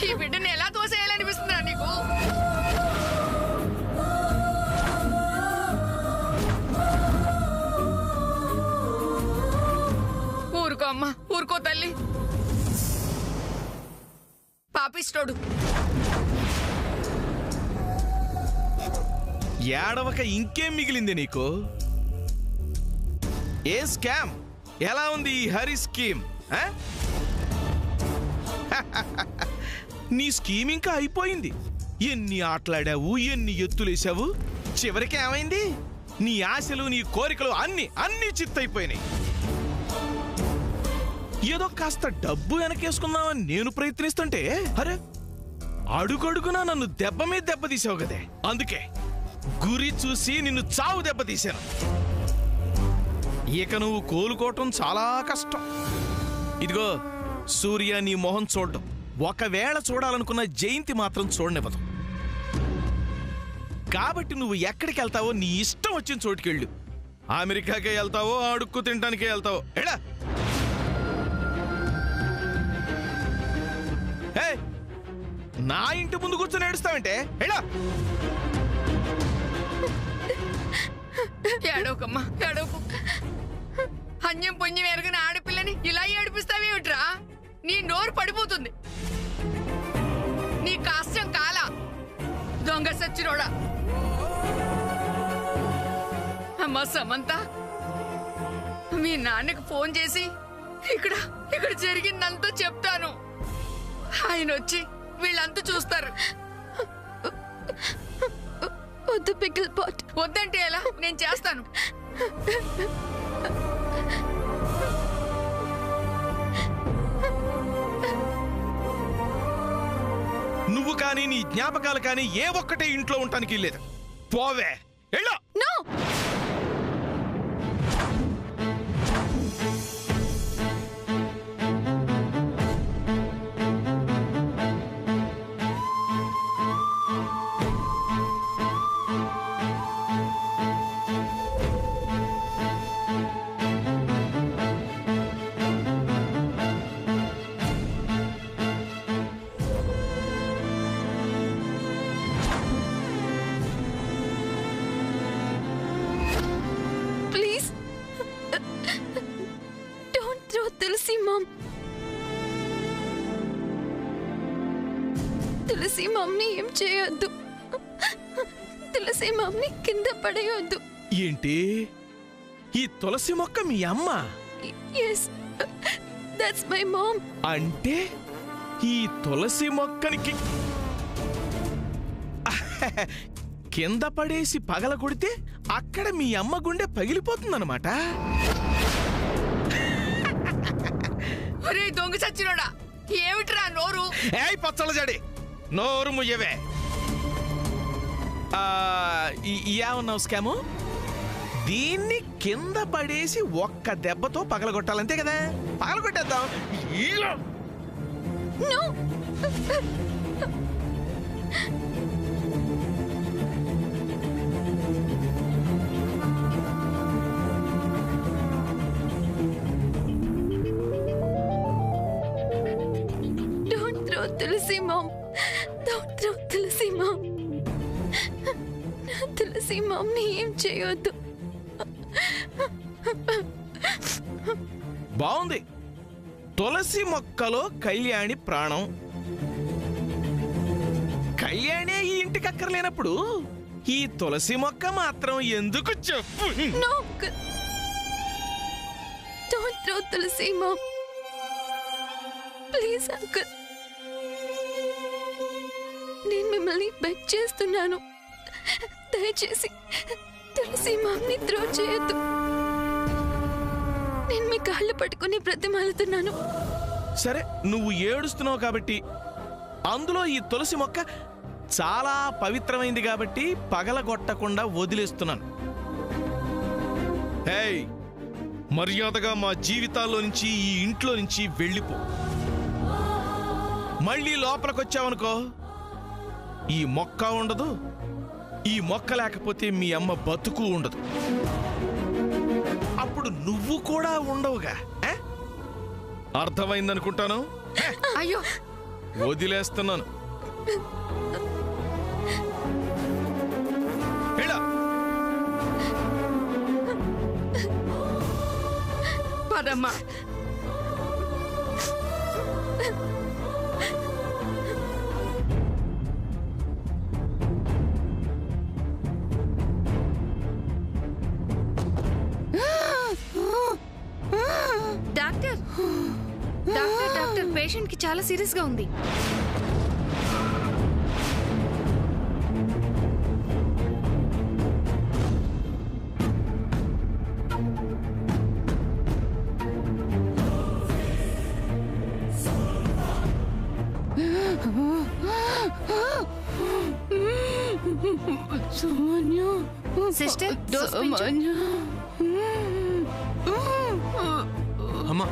ఈ బిడ్డని ఎలా తోసేయాలనిపిస్తుందా నీకు? ఊరుకో అమ్మా, ఊరుకో తల్లి. పాపిస్తోడు ఏడవక ఇంకేం మిగిలింది నీకు? ఏ స్కామ్? ఎలా ఉంది ఈ హరి స్కీమ్? నీ స్కీమ్ ఇంకా అయిపోయింది. ఎన్ని ఆటలాడావు, ఎన్ని ఎత్తులేసావు, చివరికి ఏమైంది? నీ ఆశలు, నీ కోరికలు అన్ని చిత్తైపోయినాయి. ఏదో కాస్త డబ్బు వెనకేసుకుందామని నేను ప్రయత్నిస్తుంటే అరే అడుగడుగునా నన్ను దెబ్బ మీద దెబ్బతీసావు కదే. అందుకే గురి చూసి నిన్ను చావు దెబ్బతీశాను. ఇక నువ్వు కోలుకోవటం చాలా కష్టం. ఇదిగో సూర్య నీ మొహం చూడటం, ఒకవేళ చూడాలనుకున్న జయంతి మాత్రం చూడనివ్వదు. కాబట్టి నువ్వు ఎక్కడికి వెళ్తావో నీ ఇష్టం వచ్చిన చోటుకెళ్ళు. అమెరికాకే వెళ్తావో, అడుక్కు తినడానికే వెళ్తావో ఎడా. నా ఇంటి ముందు కూర్చొని ఏడుస్తావంటే ఎడా. ఏడవకమ్మా, ఏడవకు. అన్యం పుణ్యం ఎరగని ఆడపిల్లని ఇలా ఏడిపిస్తావేమిట్రా? నీ నోరు పడిపోతుంది. నీ కాస్యం కాలా దొంగ సచ్చినోడా. అమ్మా సమంత, మీ నాన్నకు ఫోన్ చేసి ఇక్కడ జరిగిందంతా చెప్తాను. ఆయన వచ్చి వీళ్ళంతా చూస్తారు. వద్దు పికిల్ పాట్. వద్దంటే ఎలా? నేను చేస్తాను. నువ్వు కానీ నీ జ్ఞాపకాలు కానీ ఏ ఒక్కటే ఇంట్లో ఉండటానికి లేదు. పోవే ఎళ్ళో. నో. తులసి మమ్మీ ఏం చేయొద్దు. తులసి మమ్మీ కింద పడేయొద్దు. ఏంటి? ఈ తులసి మొక్క మీ అమ్మ? yes, that's my mom. అంటే ఈ తులసి మొక్కనికి కింద పడేసి పగల కొడితే అక్కడ మీ అమ్మ గుండె పగిలిపోతుందన్నమాట. ఒరే దొంగ చచ్చినోడా, ఏమిట్రా నోరు? ఏయ్ పచ్చల జడి, నోరు ముయ్యవే. ఏమన్నావు స్కాము? దీన్ని కింద పడేసి ఒక్క దెబ్బతో పగలగొట్టాలంతే కదా? పగలగొట్టేద్దాం. Don't throw Tulsi mom. Don't throw Tulsi mom. Tulsi mummy ఏం చేయొద్దు. బాగుంది. తులసి మొక్కలో కళ్యాణి ప్రాణం. కళ్యాణే ఈ ఇంటికి అక్కర్లేనప్పుడు ఈ తులసి మొక్క మాత్రం ఎందుకు చెప్పు. No, uncle. Don't throw Tulsi, Mom. Please, uncle. నేను మిమ్మల్ని బెగ్ చేస్తున్నాను, దయచేసి తులసి మామ్ని త్రో చేయొద్దు. నేను మీ కాళ్ళు పట్టుకుని బ్రతిమాలుతున్నాను. సరే, నువ్వు ఏడుస్తున్నావు కాబట్టి, అందులో ఈ తులసి మొక్క చాలా పవిత్రమైంది కాబట్టి పగలగొట్టకుండా వదిలేస్తున్నాను. హేయ్, మర్యాదగా మా జీవితాల్లో నుంచి, ఈ ఇంట్లో నుంచి వెళ్ళిపో. మళ్ళీ లోపలికొచ్చావనుకో, ఈ మొక్క ఉండదు, ఈ మొక్క లేకపోతే మీ అమ్మ బతుకు ఉండదు. అప్పుడు నువ్వు కూడా ఉండవుగా. అర్థమైందనుకుంటాను. అయ్యో, వదిలేస్తున్నాను. పదమ్మా. డాక్టర్ డాక్టర్ డాక్టర్ పేషెంట్ కి చాలా సీరియస్ గా ఉంది. సిస్టర్, డోస్ పెంచు. అమ్మా,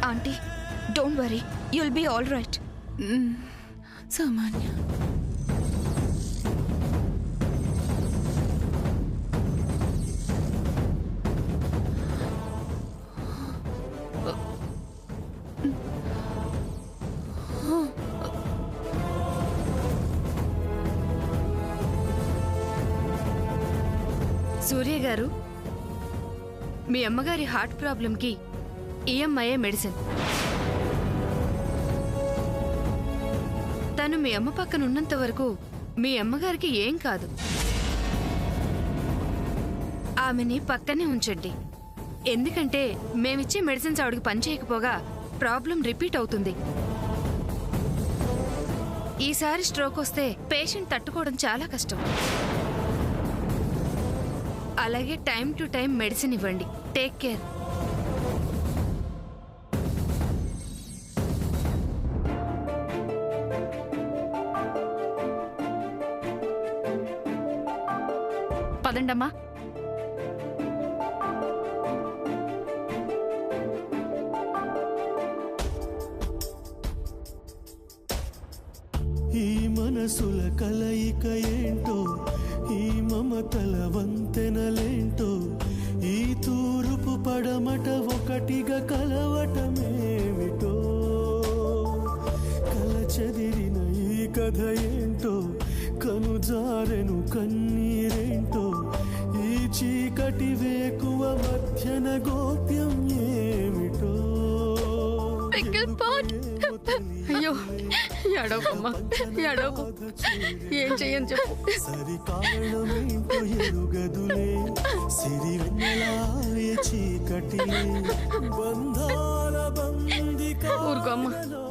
aunty, don't worry, you'll be all right. సామాన్య సూర్య గారు, మీ అమ్మగారి హార్ట్ ప్రాబ్లంకి ఈఎంఐ మెడిసిన్. తను మీ అమ్మ పక్కన ఉన్నంత వరకు మీ అమ్మగారికి ఏం కాదు. ఆమెని పక్కనే ఉంచండి. ఎందుకంటే మేమిచ్చే మెడిసిన్స్ ఆవిడకి పనిచేయకపోగా ప్రాబ్లం రిపీట్ అవుతుంది. ఈసారి స్ట్రోక్ వస్తే పేషెంట్ తట్టుకోవడం చాలా కష్టం. అలాగే టైం టు టైం మెడిసిన్ ఇవ్వండి. Take care. పదండమ్మా. ఈ మనసుల కలయిక ఏంటో, ఈ మమతల వంతెనలేంటో, ఈ తూర్పు పడమట ఒకటిగా కలవటమేమిటో, కల చెదిరిన ఈ కథ ఏంటో, కనుజారెను కన్నీరేంటో, ఈ చీకటి వేకువ మధ్యన గోప్యం ఏమిటో. అయ్యో, ఏడవకమ్మా, ఏడవకు. ఏం చెయ్యని చెప్పు. సరి కారణమేంటో ఎరుగదులే, సిరి వెన్నెలాయ చీకటిలే, బంధాల బందిక. ఊరుకో అమ్మా,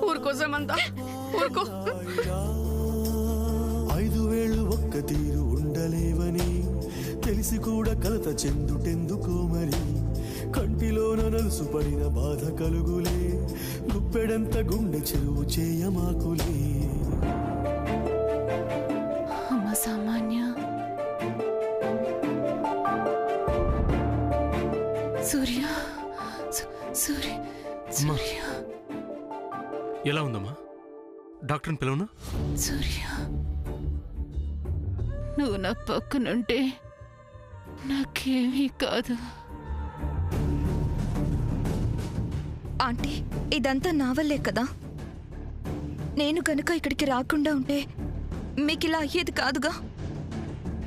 ఊరుకో సమంతా, ఊరుకో. 5 తీరు ఉండలేవని తెలిసి కూడా కలత చెందుటెందుకో మరి కంటిలోన నలుసు పడిన బాధ కలుగులే గుప్పెడంత గుండె చెరువు చేయమాకులే అమ్మ సామాన్య సూర్య సూర్య సూర్య ఎలా ఉందమ్మా? డాక్టర్ని పిలవనా? సూర్య నువ్వు నా పక్కనుంటే నాకేమీ కాదు. ఆంటీ, ఇదంతా నా వల్లే కదా. నేను కనుక ఇక్కడికి రాకుండా ఉంటే మీకిలా అయ్యేది కాదుగా.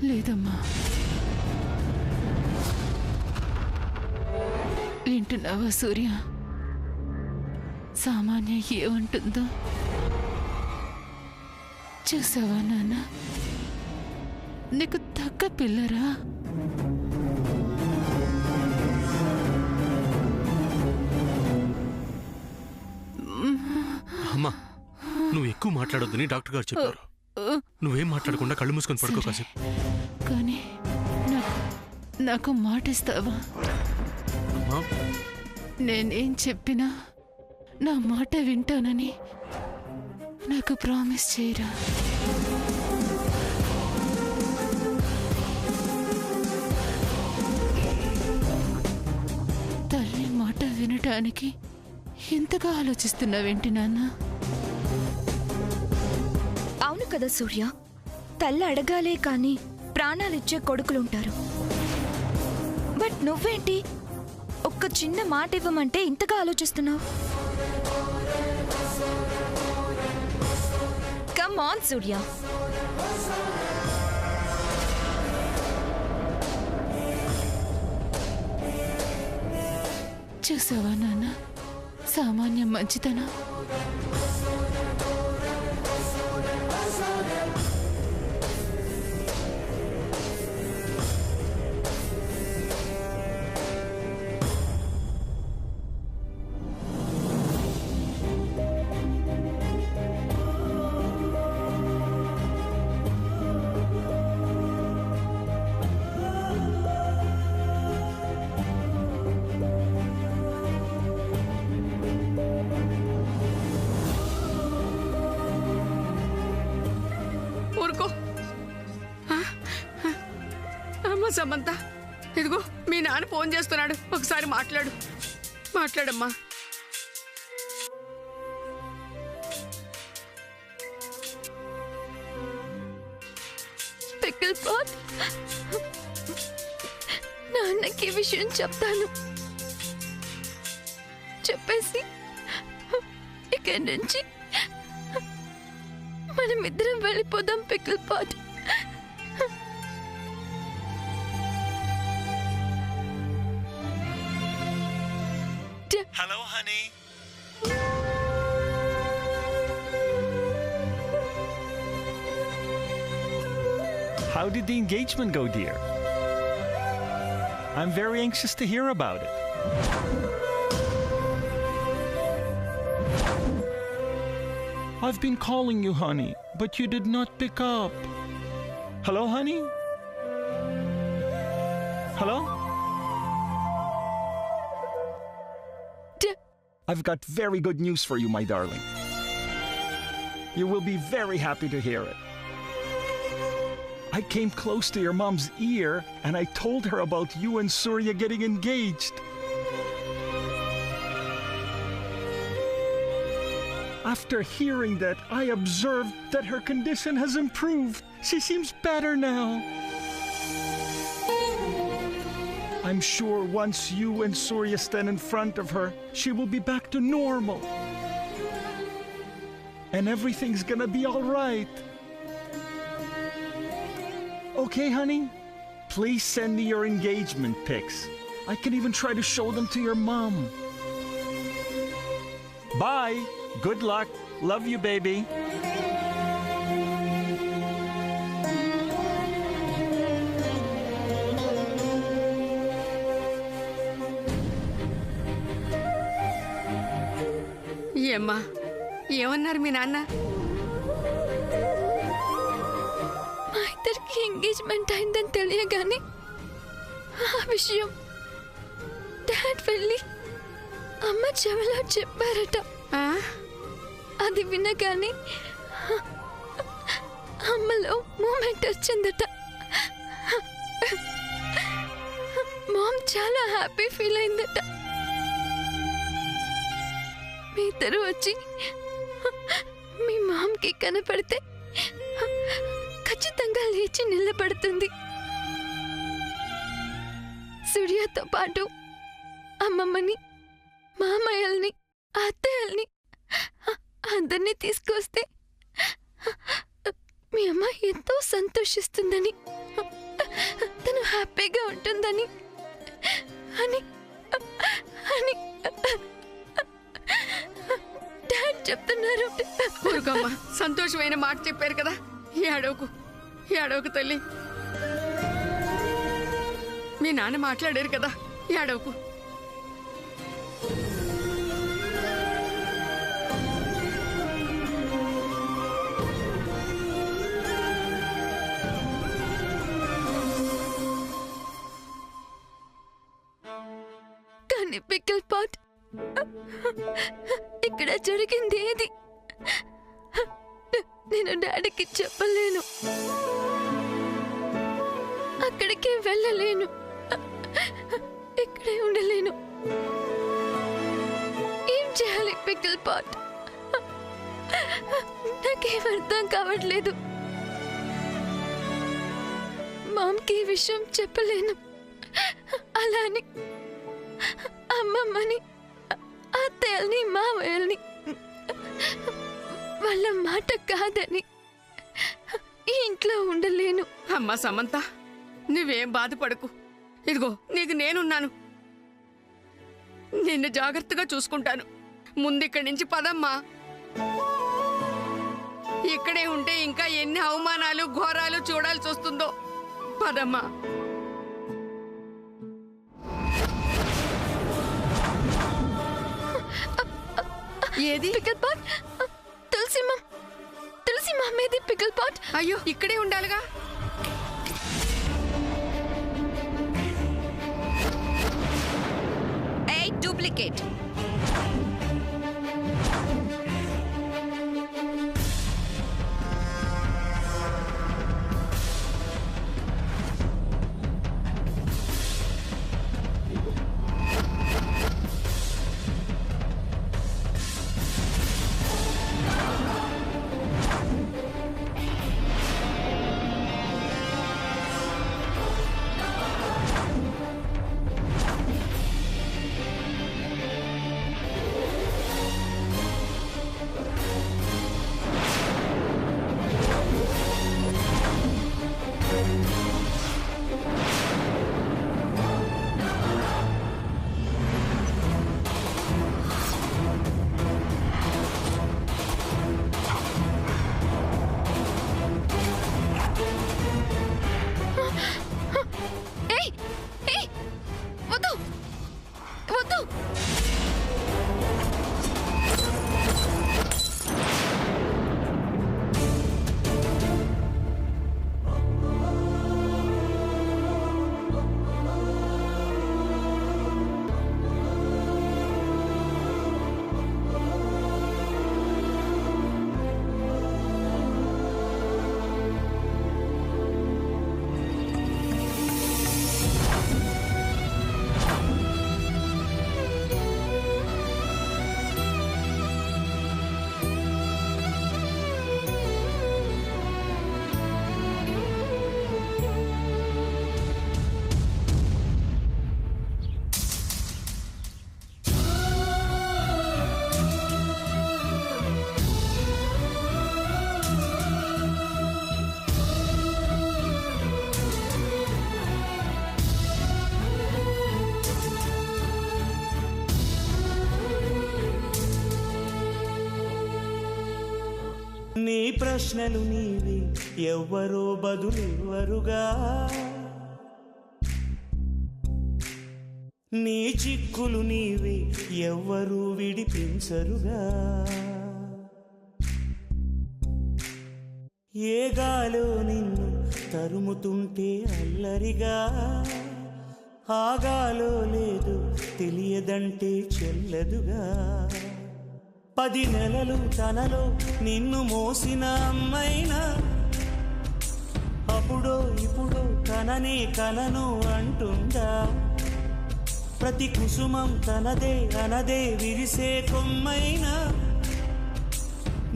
లేదమ్మా, వింటున్నావా సూర్య? సామాన్య ఏమంటుందో చూసావా నాన్న? నీకు తగ్గ పిల్లరా? అమ్మా, నువ్వు ఎక్కువ మాట్లాడొద్దని డాక్టర్ గారు చెప్పారు. నువ్వేం మాట్లాడకుండా కళ్ళు మూసుకొని పడుకో కాసేపు. కానీ నాకు మాటిస్తావా? నేనేం చెప్పినా నా మాట వింటానని నాకు ప్రామిస్ చేయరా? తల్లి మాట వినటానికి ఎంతగా ఆలోచిస్తున్నావేంటి నాన్న? అవును కదా సూర్య, తల్లి అడగాలే కానీ ప్రాణాలిచ్చే కొడుకులుంటారు. బట్ నువ్వేంటి ఒక్క చిన్న మాట ఇవ్వమంటే ఇంతగా ఆలోచిస్తున్నావు? కమ్ ఆన్ సూర్య. చూసావా నాన్న సామాన్య మంచితనం? ఊరుకో. అమ్మ సమంత, ఇదిగో మీ నాన్న ఫోన్ చేస్తున్నాడు, ఒకసారి మాట్లాడమ్మా. పికిల్ పాట్, నాన్నకి విషయం చెప్తాను. చెప్పేసి ఇక్కడి నుంచి మనమిద్దరం వెళ్ళిపోదాం pickle pot. Hello, honey. How did the engagement go, dear? I'm very anxious to hear about it. I've been calling you, honey, but you did not pick up. Hello, honey? Hello? I've got very good news for you, my darling. You will be very happy to hear it. I came close to your mom's ear and I told her about you and Surya getting engaged. After hearing that, I observed that her condition has improved. She seems better now. I'm sure once you and Surya stand in front of her, she will be back to normal. And everything's gonna be all right. Okay, honey? Please send me your engagement pics. I can even try to show them to your mom. Bye. Good luck. Love you, baby. ఏమ్మా, ఏమన్నారు మీ నాన్న? మా ఇద్దరికి engagement అయిందని తెలియగానే ఆ విషయం dad వెళ్ళి అమ్మ చెవిలో చెప్పారట. అది వినగానే అమ్మలో మూమెంట్ వచ్చిందట. మామ్ చాలా హ్యాపీ ఫీల్ అయిందట. మీ ఇద్దరు వచ్చి మీ మామ్కి కనపడితే ఖచ్చితంగా లేచి నిలబడుతుంది. సూర్యతో పాటు అమ్మమ్మని, మామయ్యల్ని, అత్తయ్యల్ని అందరినీ తీసుకొస్తే మీ అమ్మ ఎంతో సంతోషిస్తుందని, తను హ్యాపీగా ఉంటుందని అని అని డాడ్ చెప్తున్నారు. ఊరుకోమ్మ, సంతోషమైన మాట చెప్పారు కదా, ఏడవకు తల్లి. మీ నాన్న మాట్లాడారు కదా, ఏడవకు. కానీ పికిల్ పాట్, ఇక్కడ జరిగింది ఏది నేను డాడీకి చెప్పలేను, అక్కడికి వెళ్ళలేను, ఇక్కడే ఉండలేను. ఏం చేయాలి పికిల్ పాట్? నాకేం అర్థం కావట్లేదు. మామ్కి ఈ విషయం చెప్పలేను, అలాని అమ్మమ్మని, అత్తయ్యల్ని, మామయ్యల్ని వాళ్ళ మాట కాదని ఈ ఇంట్లో ఉండలేను. అమ్మా సమంత, నువ్వేం బాధపడకు. ఇదిగో నీకు నేనున్నాను, నిన్ను జాగ్రత్తగా చూసుకుంటాను. ముందిక్కడి నుంచి పదమ్మా. ఇక్కడే ఉంటే ఇంకా ఎన్ని అవమానాలు, ఘోరాలు చూడాల్సి వస్తుందో. పదమ్మా. ఏది పికిల్ పాట్? తులసి మామేది పికిల్ పాట్? అయ్యో, ఇక్కడే ఉండాలిగా. ఏయ్ డూప్లికేట్! నీ ప్రశ్నలు నీవి, ఎవ్వరో బదులెవ్వరుగా. నీ చిక్కులు నీవి, ఎవ్వరూ విడిపించరుగా. ఏ గాలో నిన్ను తరుముతుంటే అల్లరిగా, ఆగాలో లేదు తెలియదంటే చెల్లదుగా. 10 నెలలు తనలో నిన్ను మోసిన అమ్మైనా, అప్పుడో ఇప్పుడో తననే కలను అంటుందా. ప్రతి కుసుమం తనదే అనదే విరిసే కొమ్మైనా,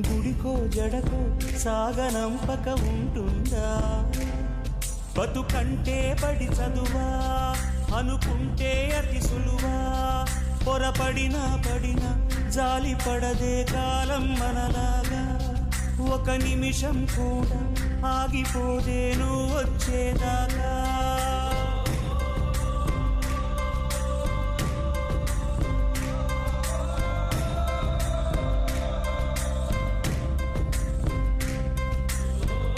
గుడికో జడకో సాగనంపక ఉంటుందా. బతుకంటే పడి చదువా అనుకుంటే అతి సులువా, పొరపడినా పడినా జాలి పడదే కాలం మనలాగా. ఒక నిమిషం కూడా ఆగిపోదే నువ్వు వచ్చేదాకా.